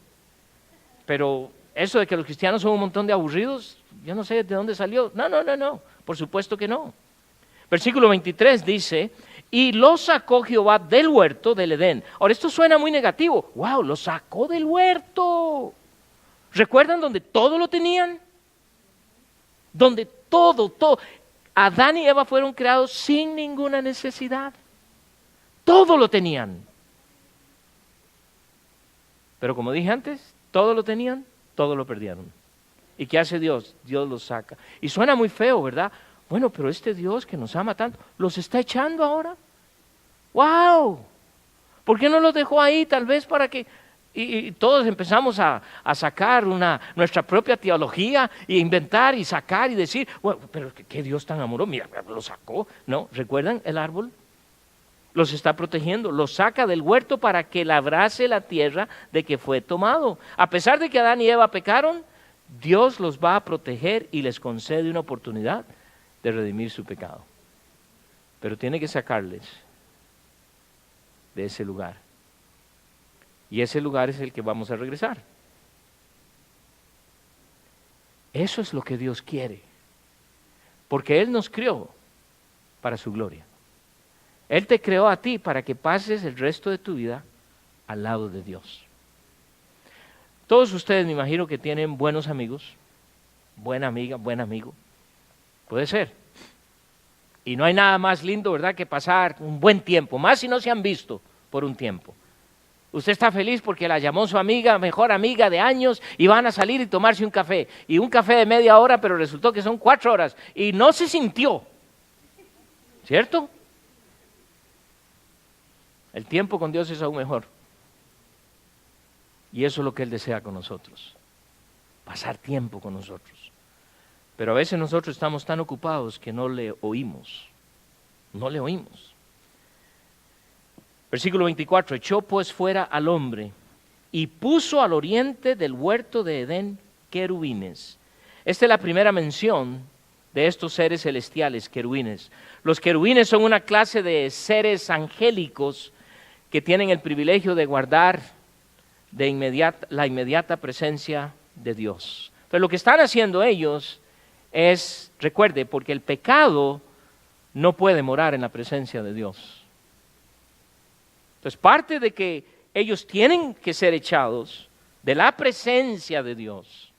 Pero eso de que los cristianos son un montón de aburridos, yo no sé de dónde salió. No, por supuesto que no. Versículo 23 dice, y lo sacó Jehová del huerto del Edén. Ahora, esto suena muy negativo. ¡Wow! Lo sacó del huerto. ¿Recuerdan donde todo lo tenían? Donde todo. Adán y Eva fueron creados sin ninguna necesidad. Todo lo tenían. Pero como dije antes, todo lo tenían, todo lo perdieron. ¿Y qué hace Dios? Dios los saca. Y suena muy feo, ¿verdad? Bueno, pero este Dios que nos ama tanto, ¿los está echando ahora? ¡Wow! ¿Por qué no los dejó ahí? Tal vez para que... Y todos empezamos a sacar nuestra propia teología e inventar y sacar y decir, bueno, pero ¿qué Dios tan amoroso? Mira, lo sacó. ¿No? ¿Recuerdan el árbol? Los está protegiendo, los saca del huerto para que labrase la tierra de que fue tomado. A pesar de que Adán y Eva pecaron, Dios los va a proteger y les concede una oportunidad de redimir su pecado. Pero tiene que sacarles de ese lugar. Y ese lugar es el que vamos a regresar. Eso es lo que Dios quiere. Porque Él nos creó para su gloria. Él te creó a ti para que pases el resto de tu vida al lado de Dios. Todos ustedes me imagino que tienen buenos amigos, buena amiga, buen amigo. Puede ser. Y no hay nada más lindo, ¿verdad?, que pasar un buen tiempo, más si no se han visto por un tiempo. Usted está feliz porque la llamó su amiga, mejor amiga de años, y van a salir y tomarse un café. Y un café de media hora, pero resultó que son 4 horas. Y no se sintió. ¿Cierto? El tiempo con Dios es aún mejor. Y eso es lo que Él desea con nosotros. Pasar tiempo con nosotros. Pero a veces nosotros estamos tan ocupados que no le oímos. No le oímos. Versículo 24, echó pues fuera al hombre y puso al oriente del huerto de Edén querubines. Esta es la primera mención de estos seres celestiales, querubines. Los querubines son una clase de seres angélicos que tienen el privilegio de guardar la inmediata presencia de Dios. Pero lo que están haciendo ellos es, recuerde, porque el pecado no puede morar en la presencia de Dios. Entonces, parte de que ellos tienen que ser echados de la presencia de Dios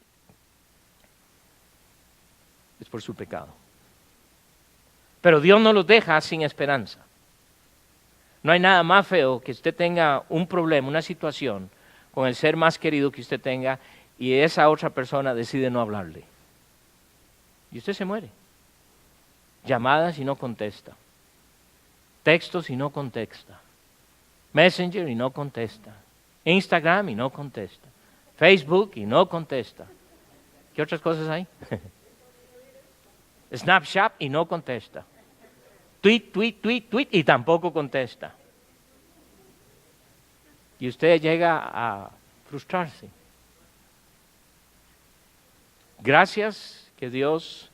es por su pecado. Pero Dios no los deja sin esperanza. No hay nada más feo que usted tenga un problema, una situación con el ser más querido que usted tenga y esa otra persona decide no hablarle. Y usted se muere. Llamadas y no contesta. Textos y no contesta. Messenger y no contesta. Instagram y no contesta. Facebook y no contesta. ¿Qué otras cosas hay? Snapchat y no contesta. Tweet y tampoco contesta. Y usted llega a frustrarse. Gracias que Dios,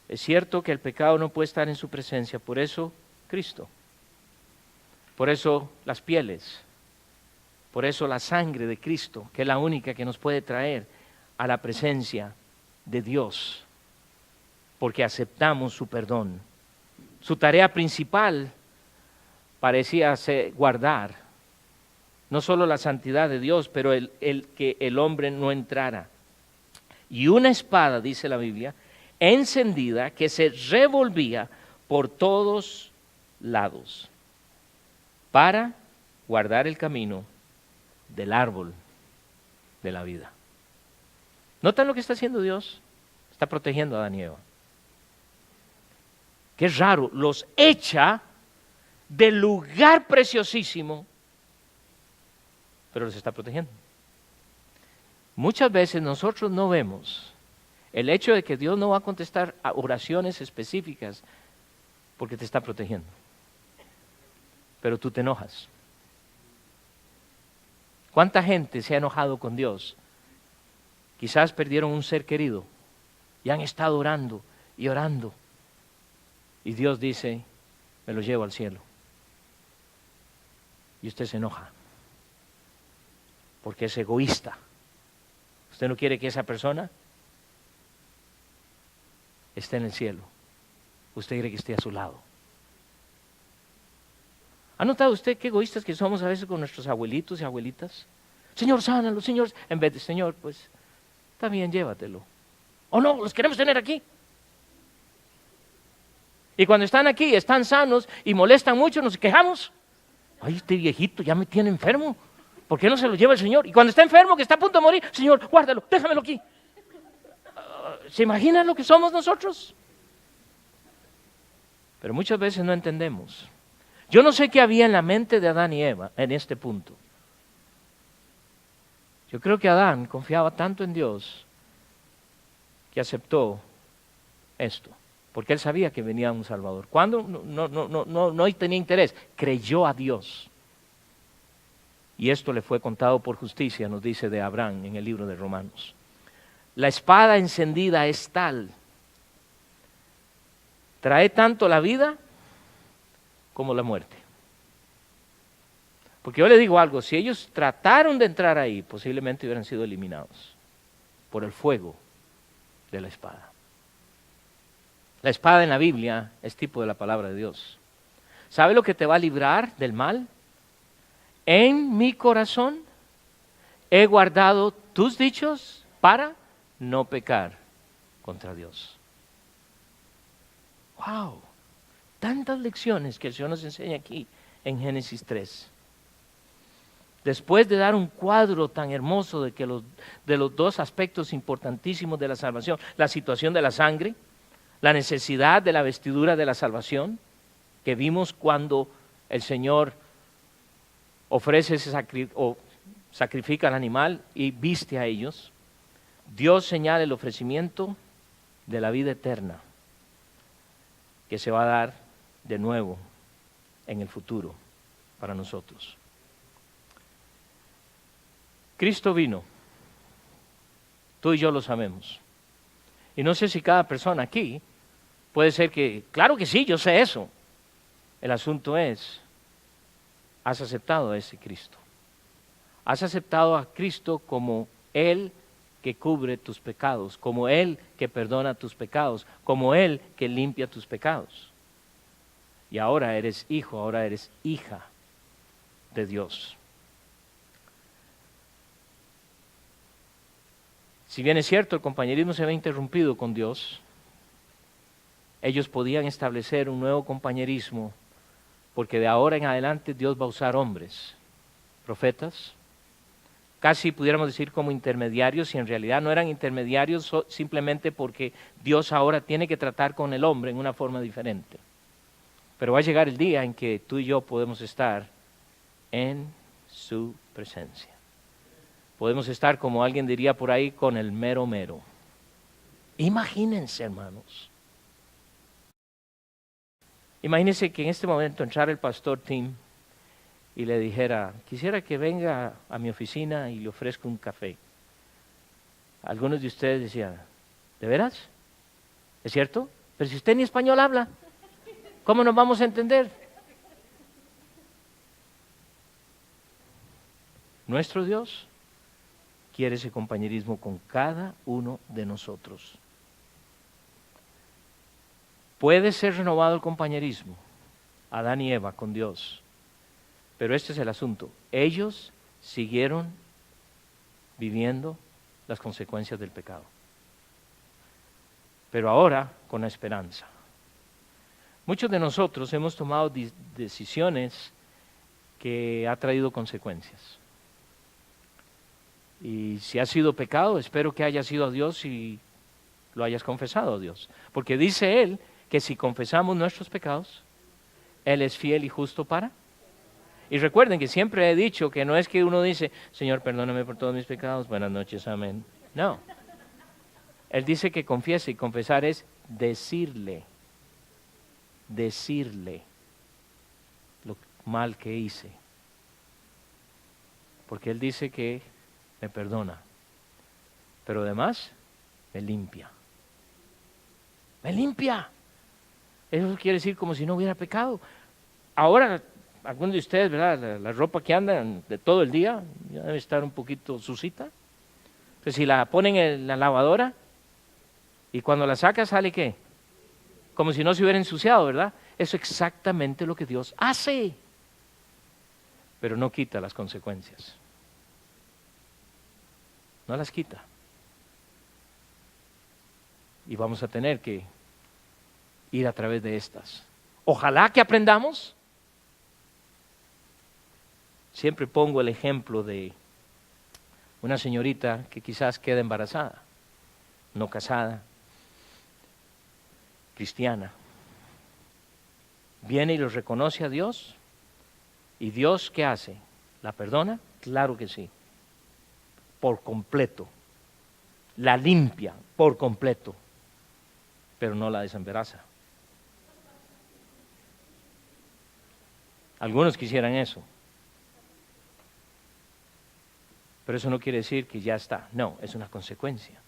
es cierto que el pecado no puede estar en su presencia, por eso Cristo. Por eso las pieles, por eso la sangre de Cristo, que es la única que nos puede traer a la presencia de Dios, porque aceptamos su perdón. Su tarea principal parecía ser guardar, no solo la santidad de Dios, pero el que el hombre no entrara. Y una espada, dice la Biblia, encendida que se revolvía por todos lados, para guardar el camino del árbol de la vida. ¿Notan lo que está haciendo Dios? Está protegiendo a Adán y Eva. Qué raro, los echa del lugar preciosísimo, pero los está protegiendo. Muchas veces nosotros no vemos el hecho de que Dios no va a contestar a oraciones específicas porque te está protegiendo. Pero tú te enojas. ¿Cuánta gente se ha enojado con Dios? Quizás perdieron un ser querido y han estado orando y orando. Y Dios dice, me lo llevo al cielo. Y usted se enoja. Porque es egoísta. Usted no quiere que esa persona esté en el cielo. Usted quiere que esté a su lado. ¿Ha notado usted qué egoístas que somos a veces con nuestros abuelitos y abuelitas? Señor, sánalo, Señor. En vez de, Señor, pues, Está bien, llévatelo. O no, los queremos tener aquí. Y cuando están aquí, están sanos y molestan mucho, nos quejamos. Ay, este viejito ya me tiene enfermo. ¿Por qué no se lo lleva el Señor? Y cuando está enfermo, que está a punto de morir, Señor, guárdalo, déjamelo aquí. ¿Se imaginan lo que somos nosotros? Pero muchas veces no entendemos. Yo no sé qué había en la mente de Adán y Eva en este punto. Yo creo que Adán confiaba tanto en Dios que aceptó esto, porque él sabía que venía un Salvador. ¿Cuándo? No tenía interés, creyó a Dios. Y esto le fue contado por justicia, nos dice de Abraham en el libro de Romanos. La espada encendida es tal, trae tanto la vida como la muerte. Porque yo le digo algo, si ellos trataron de entrar ahí, posiblemente hubieran sido eliminados por el fuego de la espada. La espada en la Biblia es tipo de la palabra de Dios. ¿Sabe lo que te va a librar del mal? En mi corazón he guardado tus dichos para no pecar contra Dios. ¡Wow! Tantas lecciones que el Señor nos enseña aquí en Génesis 3. Después de dar un cuadro tan hermoso de los dos aspectos importantísimos de la salvación, la situación de la sangre, la necesidad de la vestidura de la salvación, que vimos cuando el Señor ofrece o sacrifica al animal y viste a ellos, Dios señala el ofrecimiento de la vida eterna que se va a dar de nuevo en el futuro para nosotros. Cristo vino, tú y yo lo sabemos. Y no sé si cada persona aquí puede ser que, claro que sí, yo sé eso. El asunto es, ¿has aceptado a ese Cristo? ¿Has aceptado a Cristo como Él que cubre tus pecados, como Él que perdona tus pecados, como Él que limpia tus pecados? Y ahora eres hijo, ahora eres hija de Dios. Si bien es cierto, el compañerismo se ve interrumpido con Dios, ellos podían establecer un nuevo compañerismo, porque de ahora en adelante Dios va a usar hombres, profetas, casi pudiéramos decir como intermediarios, y en realidad no eran intermediarios simplemente porque Dios ahora tiene que tratar con el hombre en una forma diferente. Pero va a llegar el día en que tú y yo podemos estar en su presencia. Podemos estar, como alguien diría por ahí, con el mero mero. Imagínense, hermanos. Imagínense que en este momento entrara el pastor Tim y le dijera, quisiera que venga a mi oficina y le ofrezca un café. Algunos de ustedes decían, ¿de veras? ¿Es cierto? Pero si usted ni español habla, ¿cómo nos vamos a entender? Nuestro Dios quiere ese compañerismo con cada uno de nosotros. Puede ser renovado el compañerismo, Adán y Eva con Dios, pero este es el asunto. Ellos siguieron viviendo las consecuencias del pecado, pero ahora con la esperanza. Muchos de nosotros hemos tomado decisiones que ha traído consecuencias. Y si ha sido pecado, espero que haya sido a Dios y lo hayas confesado a Dios. Porque dice Él que si confesamos nuestros pecados, Él es fiel y justo para. Y recuerden que siempre he dicho que no es que uno dice, Señor, perdóname por todos mis pecados, buenas noches, amén. No. Él dice que confiese, y confesar es decirle lo mal que hice. Porque Él dice que me perdona, pero además me limpia. Me limpia. Eso quiere decir como si no hubiera pecado. Ahora, algunos de ustedes, ¿verdad? La ropa que andan de todo el día ya debe estar un poquito sucita. Entonces, si la ponen en la lavadora y cuando la saca sale ¿qué? Como si no se hubiera ensuciado, ¿verdad? Eso es exactamente lo que Dios hace, pero no quita las consecuencias. No las quita. Y vamos a tener que ir a través de estas. Ojalá que aprendamos. Siempre pongo el ejemplo de una señorita que quizás queda embarazada, no casada, cristiana. Viene y los reconoce a Dios. ¿Y Dios qué hace? ¿La perdona? Claro que sí. Por completo. La limpia por completo. Pero no la desembaraza. Algunos quisieran eso. Pero eso no quiere decir que ya está. No, es una consecuencia.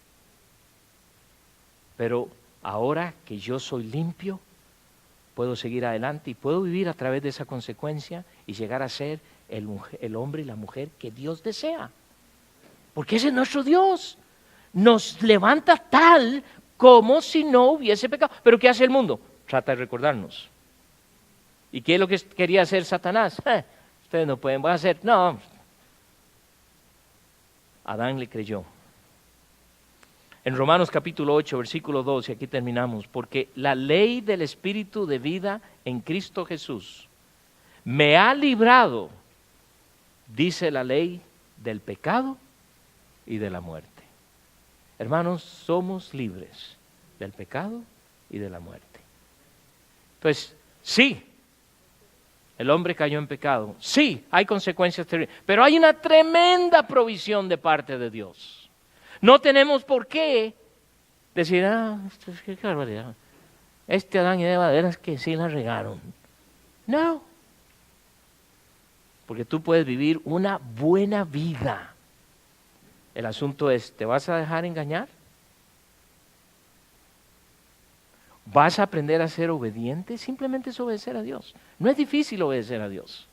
Pero ahora que yo soy limpio, puedo seguir adelante y puedo vivir a través de esa consecuencia y llegar a ser el hombre y la mujer que Dios desea. Porque ese es nuestro Dios. Nos levanta tal como si no hubiese pecado. ¿Pero qué hace el mundo? Trata de recordarnos. ¿Y qué es lo que quería hacer Satanás? Ustedes no pueden, van a hacer, no. Adán le creyó. En Romanos capítulo 8, versículo 2, y aquí terminamos, porque la ley del Espíritu de vida en Cristo Jesús me ha librado, dice la ley, del pecado y de la muerte. Hermanos, somos libres del pecado y de la muerte. Entonces, sí, el hombre cayó en pecado. Sí, hay consecuencias terribles, pero hay una tremenda provisión de parte de Dios. No tenemos por qué decir, qué barbaridad. Adán y Eva, es que sí la regaron. No. Porque tú puedes vivir una buena vida. El asunto es, ¿te vas a dejar engañar? ¿Vas a aprender a ser obediente? Simplemente es obedecer a Dios. No es difícil obedecer a Dios.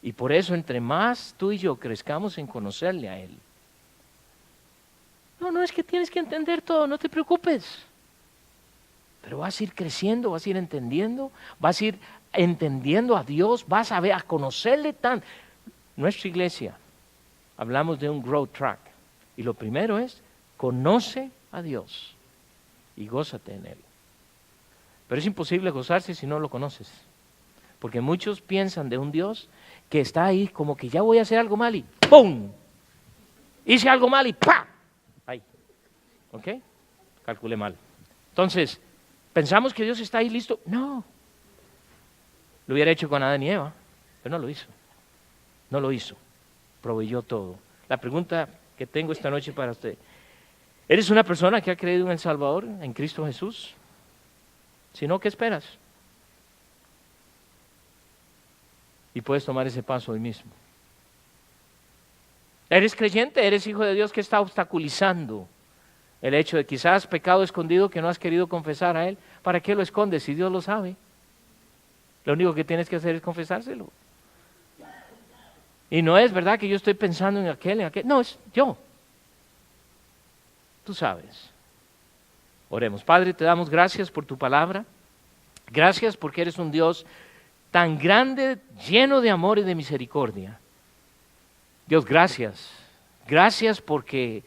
Y por eso, entre más tú y yo crezcamos en conocerle a Él. No es que tienes que entender todo, no te preocupes. Pero vas a ir creciendo, vas a ir entendiendo, vas a ir entendiendo a Dios, vas a ver, a conocerle tan. Nuestra iglesia, hablamos de un growth track. Y lo primero es, conoce a Dios y gózate en Él. Pero es imposible gozarse si no lo conoces. Porque muchos piensan de un Dios que está ahí como que ya voy a hacer algo mal y ¡pum! Hice algo mal y ¡pa! Ahí. ¿Ok? Calculé mal. Entonces, ¿pensamos que Dios está ahí listo? No. Lo hubiera hecho con Adán y Eva, pero no lo hizo. No lo hizo. Proveyó todo. La pregunta que tengo esta noche para usted. ¿Eres una persona que ha creído en el Salvador, en Cristo Jesús? Si no, ¿qué esperas? Y puedes tomar ese paso hoy mismo. ¿Eres creyente? ¿Eres hijo de Dios que está obstaculizando el hecho de quizás pecado escondido que no has querido confesar a Él? ¿Para qué lo escondes si Dios lo sabe? Lo único que tienes que hacer es confesárselo. Y no es verdad que yo estoy pensando en aquel. No, es yo. Tú sabes. Oremos. Padre, te damos gracias por tu palabra. Gracias porque eres un Dios tan grande, lleno de amor y de misericordia. Dios, gracias. Gracias porque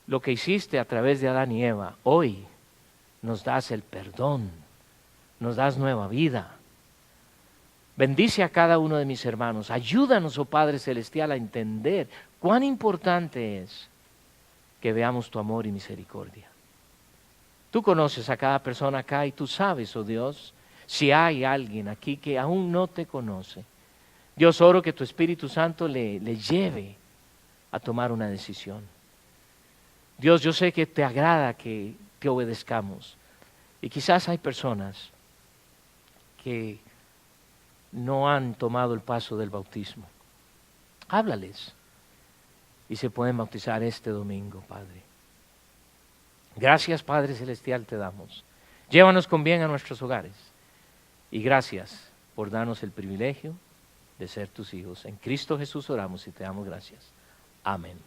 lo que hiciste a través de Adán y Eva, hoy nos das el perdón, nos das nueva vida. Bendice a cada uno de mis hermanos. Ayúdanos, oh Padre Celestial, a entender cuán importante es que veamos tu amor y misericordia. Tú conoces a cada persona acá y tú sabes, oh Dios, si hay alguien aquí que aún no te conoce. Dios, oro que tu Espíritu Santo le lleve a tomar una decisión. Dios, yo sé que te agrada que te obedezcamos. Y quizás hay personas que no han tomado el paso del bautismo. Háblales y se pueden bautizar este domingo, Padre. Gracias, Padre Celestial, te damos. Llévanos con bien a nuestros hogares. Y gracias por darnos el privilegio de ser tus hijos. En Cristo Jesús oramos y te damos gracias. Amén.